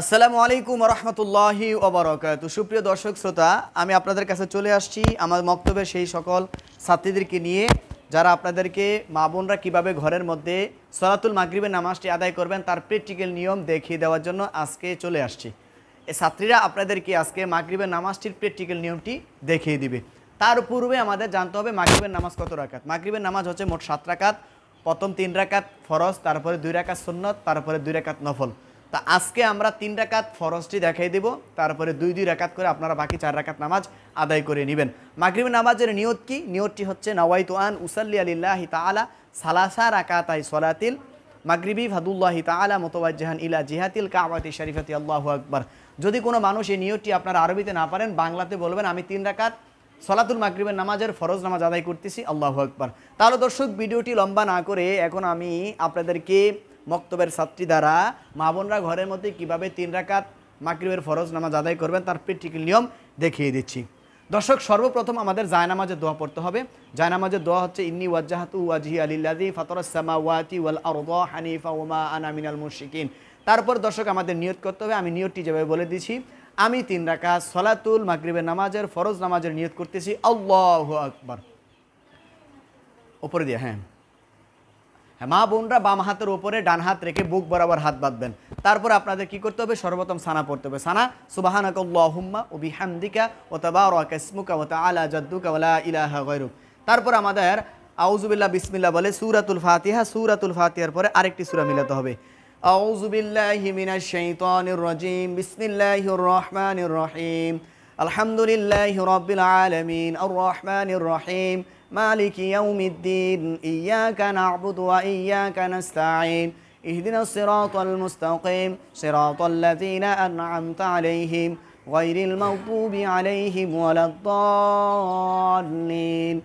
আসসালামু আলাইকুম রহমতুল্লাহি ওবরাকাতুহু। সুপ্রিয় দর্শক শ্রোতা, আমি আপনাদের কাছে চলে আসছি আমার মক্তবের সেই সকল ছাত্রীদেরকে নিয়ে যারা আপনাদেরকে মা বোনরা কীভাবে ঘরের মধ্যে সলাতুল মাগরিবের নামাজটি আদায় করবেন তার প্র্যাকটিক্যাল নিয়ম দেখিয়ে দেওয়ার জন্য আজকে চলে আসছি। এই ছাত্রীরা আপনাদেরকে আজকে মাগরিবের নামাজটির প্র্যাকটিক্যাল নিয়মটি দেখিয়ে দিবে। তার পূর্বে আমাদের জানতে হবে মাগরিবের নামাজ কত রাকাত। মাগরিবের নামাজ হচ্ছে মোট 7 রাকাত। প্রথম 3 রাকাত ফরজ, তারপরে 2 রাকাত সুন্নত, তারপরে 2 রাকাত নফল। তা আজকে আমরা 3 রাকাত ফরজটি দেখাই দেব, তারপরে 2 রাকাত করে আপনারা বাকি 4 রাকাত নামাজ আদায় করে নেবেন। মাগরিবের নামাজের নিয়ত কি? নিয়তটি হচ্ছে নাওয়াইতু আন উসাল্লি লিল্লাহি তাআলা সালাসা রাকাতাই সলাতিল মাগরিবি ফাদুল্লাহি তাআলা মুতাওয়াজ্জিহান ইলা জিহাতিল কাবাতি শরীফাতি আল্লাহু আকবার। যদি কোনো মানুষ এই নিয়তটি আপনারা আরবিতে না পারেন, বাংলাতে বলবেন আমি 3 রাকাত সলাতুল মাগরিবের নামাজের ফরজ নামাজ আদায় করতেছি, আল্লাহু আকবার। তাহলে দর্শক, ভিডিওটি লম্বা না করে এখন আমি আপনাদেরকে মক্তবের ছাত্রী দ্বারা মা বোনরা ঘরের মধ্যে কীভাবে 3 রাকাত মাগরিবের ফরজ নামাজ আদায় করবেন তার প্র্যাকটিক্যাল নিয়ম দেখিয়ে দিচ্ছি। দর্শক, সর্বপ্রথম আমাদের জায়নামাজের দোয়া পড়তে হবে। জায়নামাজের দোয়া হচ্ছে ইন্নী ওয়াজ্জাহাতু ওয়াজহিয়া লিল্লাযী ফাতারাস সামাওয়াতি ওয়াল আরদা হানিফা ওয়া মা আনা মিনাল মুশরিকিন। তারপর দর্শক আমাদের নিয়ত করতে হবে। আমি নিয়তটি যেভাবে বলে দিচ্ছি, আমি 3 রাকাত সলাতুল মাগরিবের নামাজের ফরজ নামাজের নিয়ত করতেছি, আল্লাহু আকবার। উপরে দিয়ে হ্যাঁ, মা বোনরা বাম হাতের উপরে ডান হাত রেখে বুক বরাবর হাত বাঁধবেন। তারপর আপনাদের কি করতে হবে? সর্বপ্রথম সানা পড়তে হবে। সানা সুবহানাকাল্লাহুম্মা ওয়া বিহামদিকা ওয়া তাবারাকা ইসমুকা ওয়া তাআলা জাদ্দুকা ওয়া লা ইলাহা গায়রুক। তারপর আমাদের আউযু বিল্লাহ বিসমিল্লাহ বলে সূরাতুল ফাতিহা, সূরাতুল ফাতিহার পরে আরেকটি সূরা মিলাতে হবে। আউযু বিল্লাহি মিনাশ শাইতানির রাজিম, বিসমিল্লাহির রহমানির রহিম, আলহামদুলিল্লাহি রাব্বিল আলামিন, আর রহমানির রহিম, مالك يوم الدين، إياك نعبد وإياك نستعين، اهدنا الصراط المستقيم، صراط الذين أنعمت عليهم غير المغضوب عليهم ولا الضالين،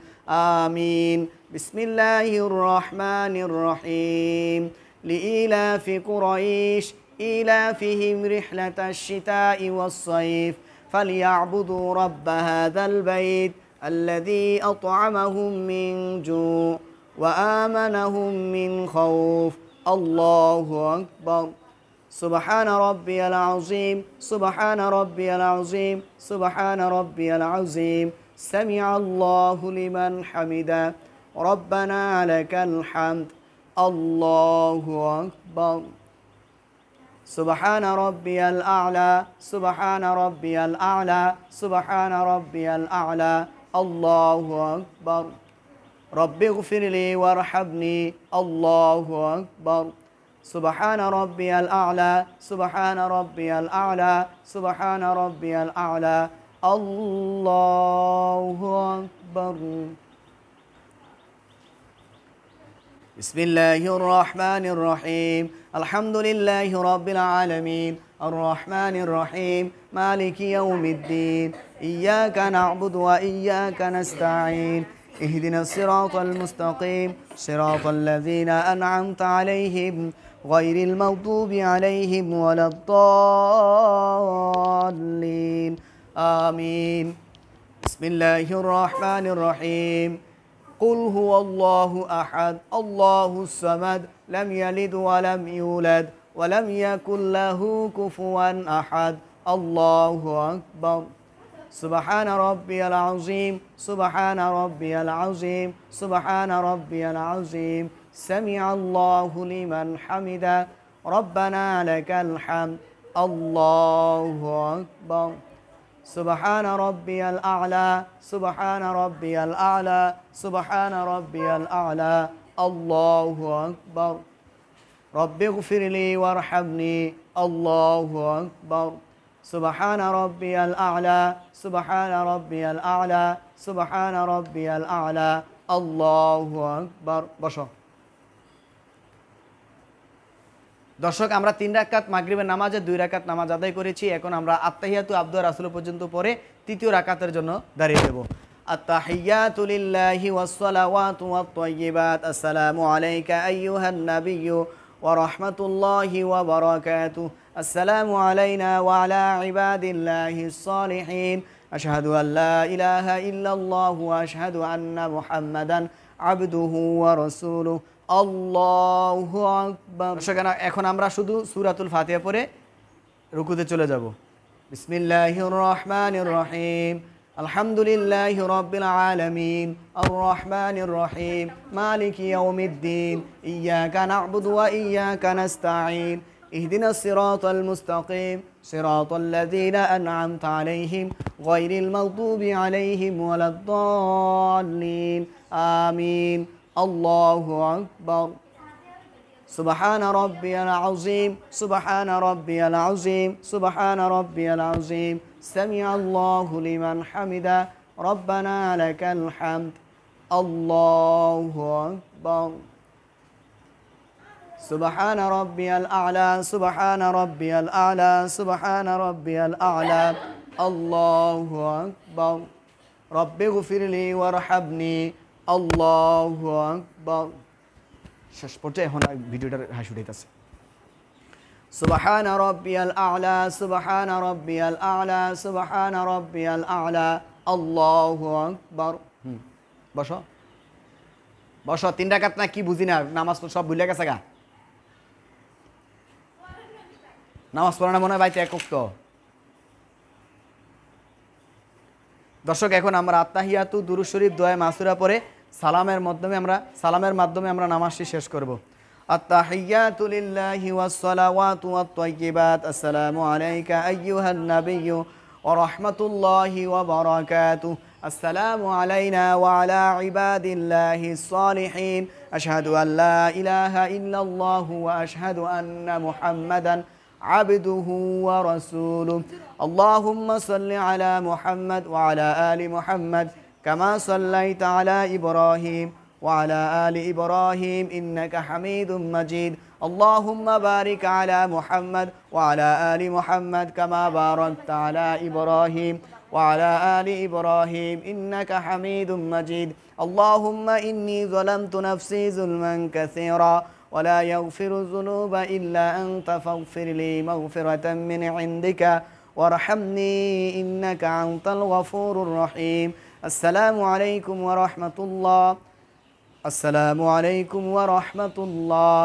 آمين. بسم الله الرحمن الرحيم، لإيلاف قريش إيلافهم رحلة الشتاء والصيف فليعبدوا رب هذا البيت الذي أطعمهم من جوع وآمنهم من خوف، الله أكبر. سبحان ربي العظيم، سبحان ربي العظيم، سبحان ربي العظيم، سمع الله لمن حمده، ربنا لك الحمد، الله أكبر. سبحان ربي الأعلى، سبحان ربي الأعلى، سبحان ربي الأعلى، الله أكبر. رب اغفر لي وارحمني، الله أكبر. سبحان ربي الأعلى، سبحان ربي الأعلى، سبحان ربي الأعلى، الله أكبر. بسم الله الرحمن الرحيم، الحمد لله رب العالمين، الرحمن الرحيم، مالك يوم الدين، إياك نعبد وإياك نستعين، اهدنا الصراط المستقيم، صراط الذين أنعمت عليهم غير المغضوب عليهم ولا الضالين، آمين. بسم الله الرحمن الرحيم، قل هو الله أحد الله الصمد لم يلد ولم يولد ولم يكن له كفوا أحد، الله أكبر. سبحان ربي العظيم، سبحان ربي العظيم، سبحان ربي العظيم، سمع الله لمن حمده، ربنا لك الحمد، الله أكبر. سبحان ربي الأعلى، سبحان ربي الأعلى، سبحان ربي الأعلى، الله أكبر. رب اغفر لي وارحمني، الله أكبر. سبحان ربي الأعلى، سبحان ربي الأعلى، سبحان ربي الأعلى، الله أكبر. বসো। দর্শক, আমরা 3 রাকাত মাগরিবের নামাজে 2 রাকাত নামাজ আদায় করেছি। এখন আমরা আত্তাহিয়াতু আবদু রাসূল পর্যন্ত পড়ে তৃতীয় রাকাতের জন্য দাঁড়িয়ে দেব। আত্তাহিয়াতু লিল্লাহি ওয়াস সালাওয়াতু ওয়াত তাইয়্যিবাত, আসসালামু আলাইকা আইয়ুহান নাবিয়্যু ওয়া রাহমাতুল্লাহি ওয়া বারাকাতুহু, আসসালামু আলাইনা ওয়া আলা ইবাদিল্লাহিস সালিহিন, আশহাদু আল লা ইলাহা ইল্লাল্লাহু ওয়া আশহাদু আন্না মুহাম্মাদান আবদুহু ওয়া রাসূলুহু, আল্লাহু আকবার। এখন আমরা শুধু সূরাতুল ফাতিহা পড়ে রুকুতে চলে যাব। বিসমিল্লাহির রহমানির রহিম, আলহামদুলিল্লাহি রাব্বিল আলামিন, আর রহমানির রহিম, মালিকি ইয়াউমিদ্দিন, ইয়্যাকা না'বুদু ওয়া ইয়্যাকা নাস্তাঈন, ইহদিনাস সিরাতাল মুস্তাকিম, সিরাতাল লাযীনা আন'আমতা আলাইহিম গায়রিল মাগদুবি আলাইহিম ওয়ালাদ-দাল্লিন। আমিন। আল্লাহু আকবার। سبحان ربي العظيم، سبحان ربي العظيم، سبحان ربي العظيم، سمع الله لمن حمده، ربنا لك الحمد، الله أكبر. سبحان ربي الأعلى، سبحان ربي الأعلى، سبحان ربي الأعلى، الله أكبر. رب اغفر لي وارحمني، الله أكبر. শেষ পর্যায়ে এখন ভিডিওটার হাসি উঠাইতেছে। সুবহান রাব্বিয়াল আ'লা, সুবহান রাব্বিয়াল আ'লা, সুবহান রাব্বিয়াল আ'লা, আল্লাহু আকবার। বসো বসো, 3 রাকাত না কি বুঝি না, নামাজ তো সব ভুলে গেছে গা। নামাজ পড়া না মনে হয় বাইতে একক তো। দর্শক, এখন আমরা আত্তাহিয়াতু, দুরূদ শরীফ, দোয়া মাসুরা পড়ে সালামের মাধ্যমে আমরা নামাজটি শেষ করব। আত্তাহিয়াতু লিল্লাহি ওয়াস সালাওয়াতু ওয়াত তাইয়্যিবাত, আসসালামু আলাইকা আইয়ুহান নাবিয়্যু ওয়া রাহমাতুল্লাহি ওয়া বারাকাতুহু, আসসালামু আলাইনা ওয়া আলা ইবাদিল্লাহিস সালিহিন, আশহাদু আল লা ইলাহা ইল্লাল্লাহু ওয়া আশহাদু আন্না মুহাম্মাদান আবদুহু ওয়া রাসূলুহু। আল্লাহুম্মা সাল্লি আলা মুহাম্মাদ ওয়া আলা আলি মুহাম্মাদ كما صليت على إبراهيم وعلى آل إبراهيم إنك حميد مجيد. اللهم بارك على محمد وعلى آل محمد كما باركت على إبراهيم وعلى آل إبراهيم إنك حميد مجيد. اللهم إني ظلمت نفسي ظلما كثيرا ولا يغفر الذنوب إلا أنت فاغفر لي مغفرة من عندك وارحمني إنك أنت الغفور الرحيم. আসসালামু আলাইকুম ওয়া রাহমাতুল্লাহ, আসসালামু আলাইকুম ওয়া রাহমাতুল্লাহ।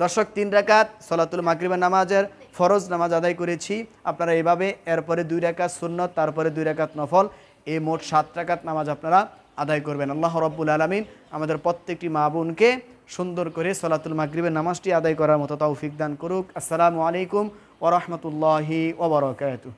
দর্শক, 3 রাকাত সালাতুল মাগরিবের নামাজের ফরজ নামাজ আদায় করেছি। আপনারা এভাবে এরপরে 2 রাকাত সুন্নত, তারপরে 2 রাকাত নফল, এই মোট 7 রাকাত নামাজ আপনারা আদায় করবেন। আল্লাহ রাব্বুল আলামিন আমাদের প্রত্যেকটি মা বোনকে সুন্দর করে সালাতুল মাগরিবের নামাজটি আদায় করার মতো তৌফিক দান করুক। আসসালামু আলাইকুম ওয়া রাহমাতুল্লাহি ওয়া বারাকাতুহু।